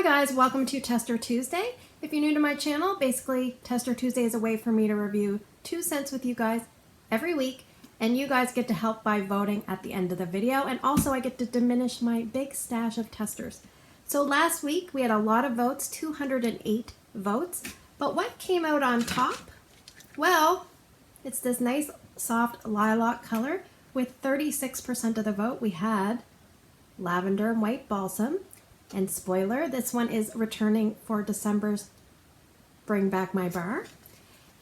Hi guys, welcome to Tester Tuesday. If you're new to my channel, basically Tester Tuesday is a way for me to review 2 scents with you guys every week, and you guys get to help by voting at the end of the video, and also I get to diminish my big stash of testers. So last week we had a lot of votes, 208 votes, but what came out on top? Well, it's this nice soft lilac color. With 36% of the vote, we had Lavender and White Balsam. And spoiler, this one is returning for December's Bring Back My Bar.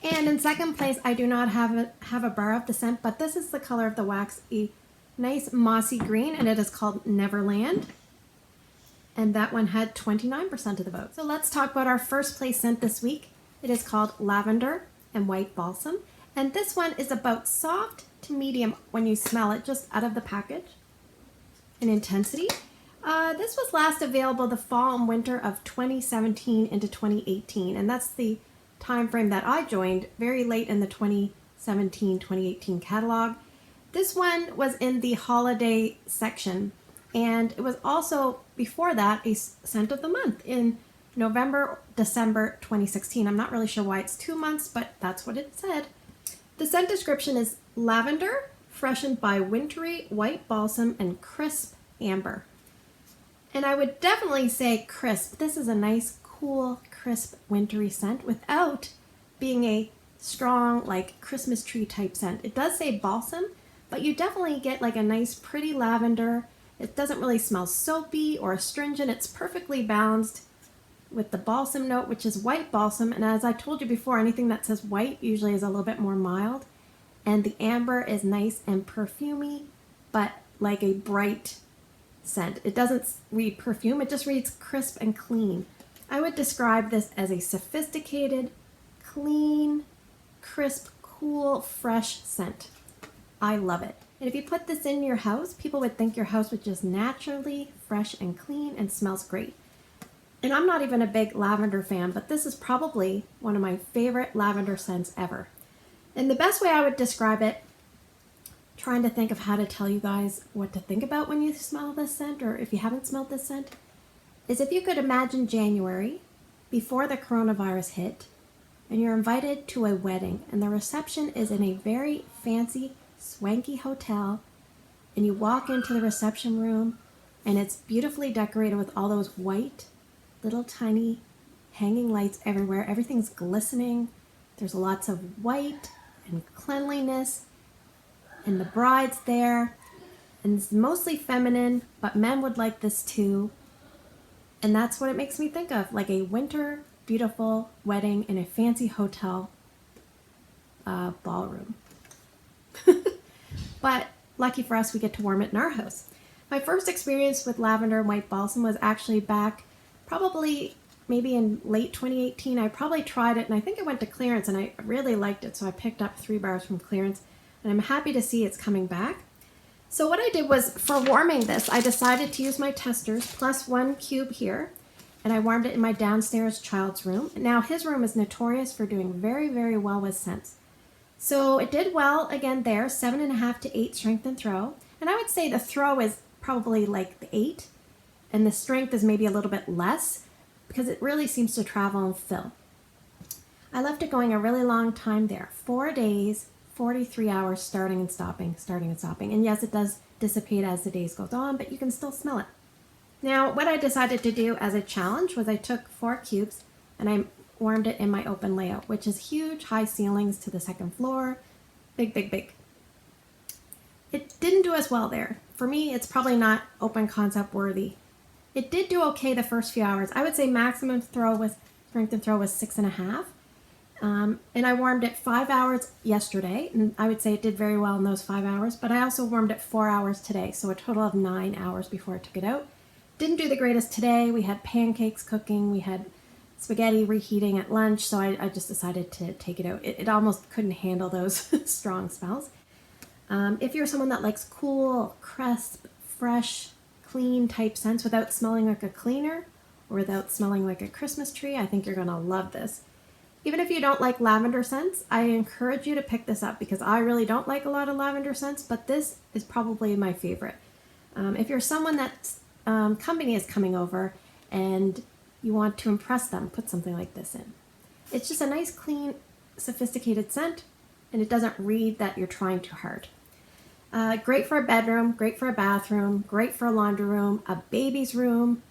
And in second place, I do not have a bar of the scent, but this is the color of the wax, a nice mossy green, and it is called Neverland. And that one had 29% of the vote. So let's talk about our first place scent this week. It is called Lavender and White Balsam. And this one is about soft to medium when you smell it just out of the package in intensity. This was last available the fall and winter of 2017 into 2018, and that's the time frame that I joined, very late in the 2017-2018 catalog. This one was in the holiday section, and it was also, before that, a scent of the month in November, December 2016. I'm not really sure why it's 2 months, but that's what it said. The scent description is lavender, freshened by wintry white balsam and crisp amber. And I would definitely say crisp. This is a nice, cool, crisp, wintry scent without being a strong, like, Christmas tree type scent. It does say balsam, but you definitely get like a nice, pretty lavender. It doesn't really smell soapy or astringent. It's perfectly balanced with the balsam note, which is white balsam. And as I told you before, anything that says white usually is a little bit more mild. And the amber is nice and perfumey, but like a bright scent. It doesn't read perfume, it just reads crisp and clean. I would describe this as a sophisticated, clean, crisp, cool, fresh scent. I love it. And if you put this in your house, people would think your house was just naturally fresh and clean and smells great. And I'm not even a big lavender fan, but this is probably one of my favorite lavender scents ever. And the best way I would describe it, trying to think of how to tell you guys what to think about when you smell this scent, or if you haven't smelled this scent, is if you could imagine January before the coronavirus hit, and you're invited to a wedding, and the reception is in a very fancy, swanky hotel, and you walk into the reception room, and it's beautifully decorated with all those white, little tiny hanging lights everywhere. Everything's glistening. There's lots of white and cleanliness. And the bride's there, and it's mostly feminine, but men would like this too. And that's what it makes me think of, like a winter, beautiful wedding in a fancy hotel ballroom. But lucky for us, we get to warm it in our house. My first experience with lavender and white balsam was actually back probably maybe in late 2018. I probably tried it, and I think it went to clearance, and I really liked it, so I picked up 3 bars from clearance. And I'm happy to see it's coming back. So what I did was, for warming this, I decided to use my testers plus 1 cube here, and I warmed it in my downstairs child's room. Now his room is notorious for doing very, very well with scents. So it did well again there, 7.5 to 8 strength and throw. And I would say the throw is probably like the 8, and the strength is maybe a little bit less, because it really seems to travel and fill. I left it going a really long time there, 4 days, 43 hours, starting and stopping, starting and stopping. And yes, it does dissipate as the days goes on, but you can still smell it. Now, what I decided to do as a challenge was I took 4 cubes and I warmed it in my open layout, which is huge, high ceilings to the 2nd floor, big, big, big. It didn't do as well there. For me, it's probably not open concept worthy. It did do okay the first few hours. I would say maximum strength and throw was 6.5. And I warmed it 5 hours yesterday, and I would say it did very well in those 5 hours, but I also warmed it 4 hours today, so a total of 9 hours before I took it out. Didn't do the greatest today. We had pancakes cooking, we had spaghetti reheating at lunch, so I just decided to take it out. It almost couldn't handle those strong smells. If you're someone that likes cool, crisp, fresh, clean type scents without smelling like a cleaner, or without smelling like a Christmas tree, I think you're gonna love this. Even if you don't like lavender scents, I encourage you to pick this up, because I really don't like a lot of lavender scents, but this is probably my favorite. If you're someone that's company is coming over and you want to impress them, put something like this in. It's just a nice, clean, sophisticated scent, and it doesn't read that you're trying too hard. Great for a bedroom, great for a bathroom, great for a laundry room, a baby's room,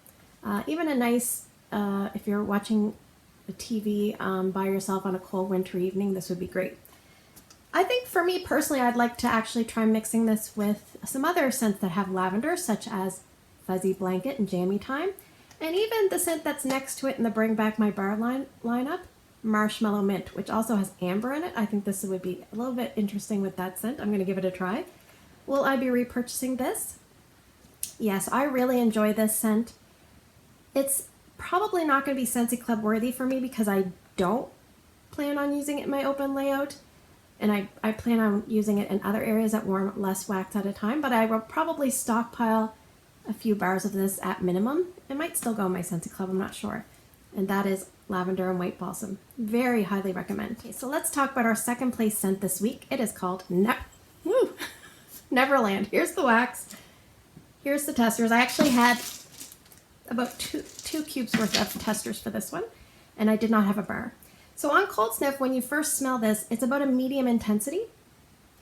even a nice, if you're watching a TV by yourself on a cold winter evening, this would be great. I think for me personally, I'd like to actually try mixing this with some other scents that have lavender, such as Fuzzy Blanket and Jammy Time, and even the scent that's next to it in the Bring Back My Bar lineup, Marshmallow Mint, which also has amber in it. I think this would be a little bit interesting with that scent. I'm going to give it a try. Will I be repurchasing this? Yes, I really enjoy this scent. It's probably not going to be Scentsy Club worthy for me because I don't plan on using it in my open layout, and I plan on using it in other areas that warm less wax at a time, but I will probably stockpile a few bars of this at minimum. It might still go in my Scentsy Club, I'm not sure. And that is Lavender and White Balsam. Very highly recommend. Okay, so let's talk about our second place scent this week. It is called Neverland. Here's the wax. Here's the testers. I actually had about two cubes worth of testers for this one, and I did not have a bar. So on cold sniff, when you first smell this, it's about a medium intensity.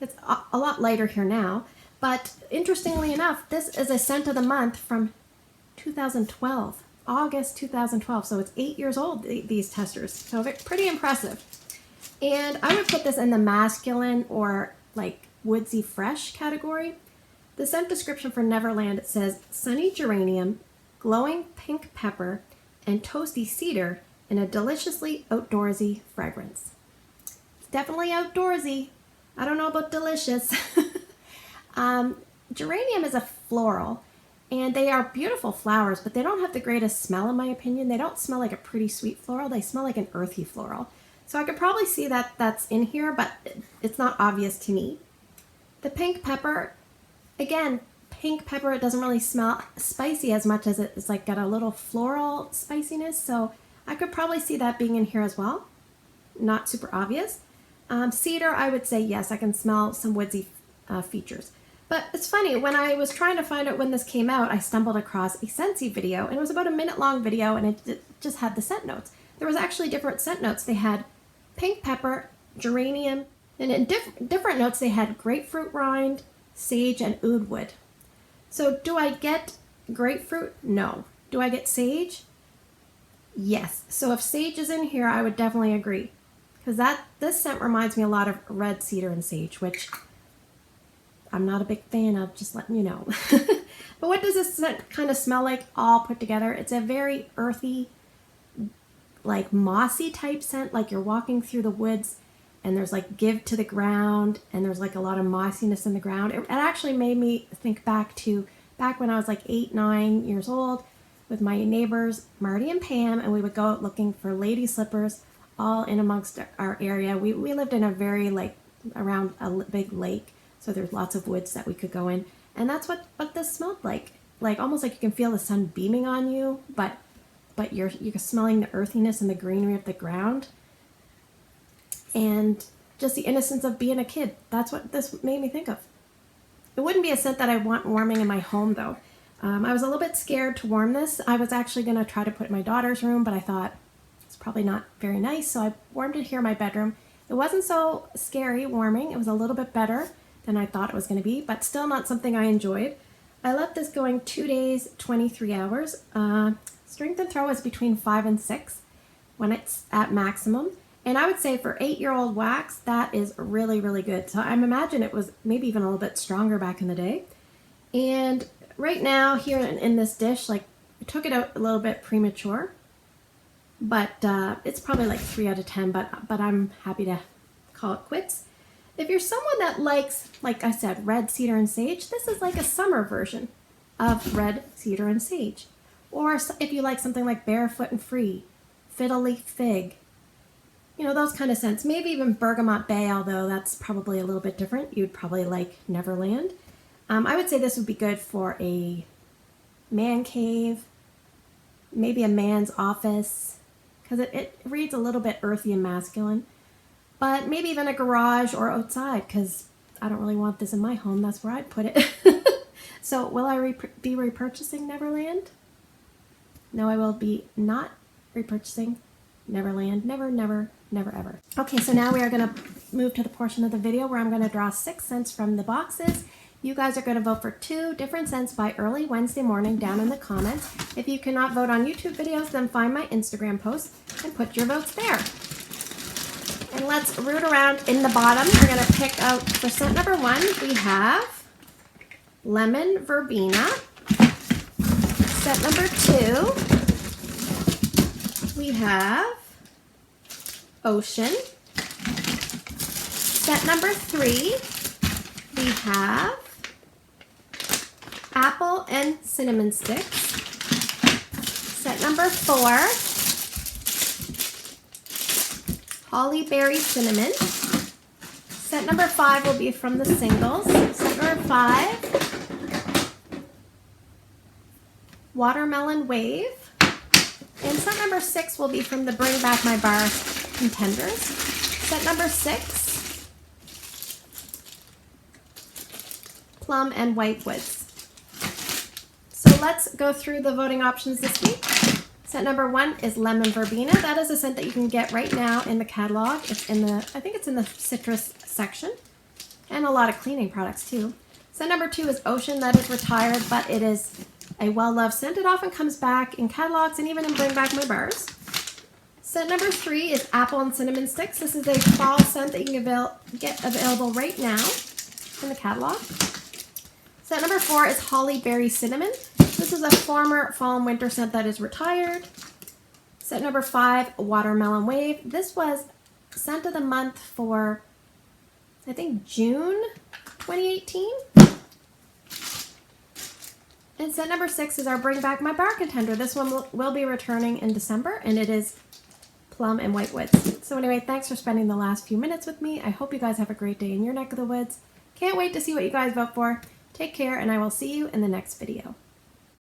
It's a lot lighter here now, but interestingly enough, this is a scent of the month from 2012, August 2012. So it's 8 years old, these testers. So pretty impressive. And I would put this in the masculine or like woodsy fresh category. The scent description for Neverland, it says sunny geranium, glowing pink pepper, and toasty cedar in a deliciously outdoorsy fragrance. It's definitely outdoorsy. I don't know about delicious. Geranium is a floral, and they are beautiful flowers, but they don't have the greatest smell in my opinion. They don't smell like a pretty sweet floral. They smell like an earthy floral. So I could probably see that that's in here, but it's not obvious to me. The pink pepper, again, pink pepper, it doesn't really smell spicy as much as it's like got a little floral spiciness, so I could probably see that being in here as well. Not super obvious. Cedar, I would say yes, I can smell some woodsy features. But it's funny, when I was trying to find out when this came out, I stumbled across a Scentsy video, and it was about a minute-long video, and it just had the scent notes. There was actually different scent notes. They had pink pepper, geranium, and in different notes they had grapefruit rind, sage, and oud wood. So do I get grapefruit? No. Do I get sage? Yes. So if sage is in here, I would definitely agree. Because this scent reminds me a lot of red cedar and sage, which I'm not a big fan of, just letting you know. But what does this scent kind of smell like all put together? It's a very earthy, like mossy type scent, like you're walking through the woods and there's like give to the ground and there's like a lot of mossiness in the ground. It actually made me think back when I was like 8, 9 years old with my neighbors, Marty and Pam, and we would go out looking for lady slippers all in amongst our area. We lived in a very around a big lake, so there's lots of woods that we could go in. And that's what this smelled like almost like you can feel the sun beaming on you, but you're smelling the earthiness and the greenery of the ground. And just the innocence of being a kid. That's what this made me think of. It wouldn't be a scent that I want warming in my home, though. I was a little bit scared to warm this. I was actually going to try to put it in my daughter's room, but I thought it's probably not very nice, so I warmed it here in my bedroom. It wasn't so scary warming. It was a little bit better than I thought it was going to be, but still not something I enjoyed. I left this going 2 days, 23 hours. Strength and throw is between 5 and 6 when it's at maximum. And I would say for 8-year-old wax, that is really, really good. So I imagine it was maybe even a little bit stronger back in the day. And right now here in this dish, I took it out a little bit premature, but it's probably like 3 out of 10, but I'm happy to call it quits. If you're someone that likes, like I said, red cedar and sage, this is like a summer version of red cedar and sage. Or if you like something like barefoot and free, fiddle leaf fig, those kind of scents. Maybe even bergamot bay, although that's probably a little bit different. You'd probably like Neverland. I would say this would be good for a man cave, maybe a man's office, because it reads a little bit earthy and masculine. But maybe even a garage or outside, because I don't really want this in my home. That's where I'd put it. So will I be repurchasing Neverland? No, I will be not repurchasing. Neverland, never, never, never, ever. Okay, so now we are going to move to the portion of the video where I'm going to draw 6 scents from the boxes. You guys are going to vote for 2 different scents by early Wednesday morning down in the comments. If you cannot vote on YouTube videos, then find my Instagram post and put your votes there. And let's root around in the bottom. We're going to pick out, for scent number 1, we have Lemon Verbena. Scent number 2, we have Ocean. Scent number 3, we have Apple and Cinnamon Sticks. Scent number 4, Holly Berry Cinnamon. Scent number 5 will be from the singles. Scent number 5, Watermelon Wave. And scent number 6 will be from the Bring Back My Bar contenders. Scent number 6, Plum and Whitewoods. So let's go through the voting options this week. Scent number 1 is Lemon Verbena. That is a scent that you can get right now in the catalog. It's in the, I think it's in the citrus section, and a lot of cleaning products too. Scent number 2 is Ocean. That is retired, but it is a well-loved scent. It often comes back in catalogs and even in Bring Back My Bars. Scent number 3 is Apple and Cinnamon Sticks. This is a fall scent that you can get available right now in the catalog. Scent number 4 is Holly Berry Cinnamon. This is a former fall and winter scent that is retired. Scent number 5, Watermelon Wave. This was scent of the month for, I think, June 2018. And scent number 6 is our Bring Back My Bar contender. This one will be returning in December, and it is Plum and Whitewoods. So anyway, thanks for spending the last few minutes with me. I hope you guys have a great day in your neck of the woods. Can't wait to see what you guys vote for. Take care, and I will see you in the next video.